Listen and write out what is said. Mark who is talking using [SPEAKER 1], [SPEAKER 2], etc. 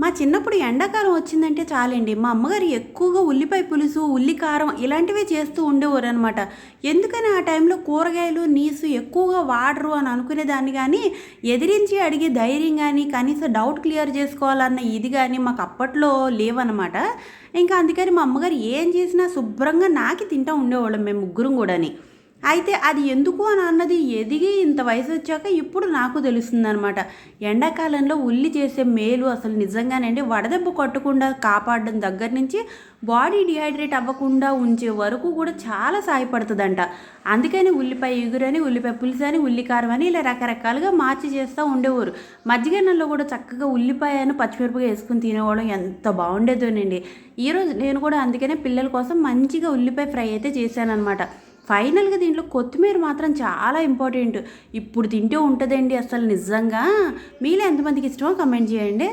[SPEAKER 1] మా చిన్నప్పుడు ఎండాకాలం వచ్చిందంటే చాలండి మా అమ్మగారు ఎక్కువగా ఉల్లిపాయ పులుసు ఉల్లి కారం ఇలాంటివి చేస్తూ ఉండేవారు అనమాట. ఎందుకని ఆ టైంలో కూరగాయలు నీసు ఎక్కువగా వాడరు అని అనుకునేదాన్ని, కానీ ఎదిరించి అడిగే ధైర్యం కానీ కనీసం డౌట్ క్లియర్ చేసుకోవాలన్న ఇది కానీ మాకు అప్పట్లో లేవన్నమాట. ఇంకా అందుకని మా అమ్మగారు ఏం చేసినా శుభ్రంగా నాకి తింటూ ఉండేవాళ్ళం మేము ముగ్గురం కూడాని. అయితే అది ఎందుకు అని అన్నది ఎదిగి ఇంత వయసు వచ్చాక ఇప్పుడు నాకు తెలుస్తుందనమాట. ఎండాకాలంలో ఉల్లి చేసే మేలు అసలు నిజంగానండి, వడదెబ్బ కొట్టకుండా కాపాడడం దగ్గర నుంచి బాడీ డిహైడ్రేట్ అవ్వకుండా ఉంచే వరకు కూడా చాలా సహాయపడుతుందంట. అందుకని ఉల్లిపాయ ఎగురని ఉల్లిపాయ పులుసు అని ఉల్లికారం అని ఇలా రకరకాలుగా మార్చి చేస్తూ ఉండేవారు. మజ్జిగన్నంలో కూడా చక్కగా ఉల్లిపాయను పచ్చిమిరపకాయ వేసుకుని తినేవాళ్ళం, ఎంత బాగుండేదోనండి. ఈరోజు నేను కూడా అందుకనే పిల్లల కోసం మంచిగా ఉల్లిపాయ ఫ్రై అయితే చేశానమాట. ఫైనల్గా దీంట్లో కొత్తిమీర మాత్రం చాలా ఇంపార్టెంట్. ఇప్పుడు తింటే ఉంటుందండి అసలు నిజంగా. మీలో ఎంతమందికి ఇష్టమో కమెంట్ చేయండి.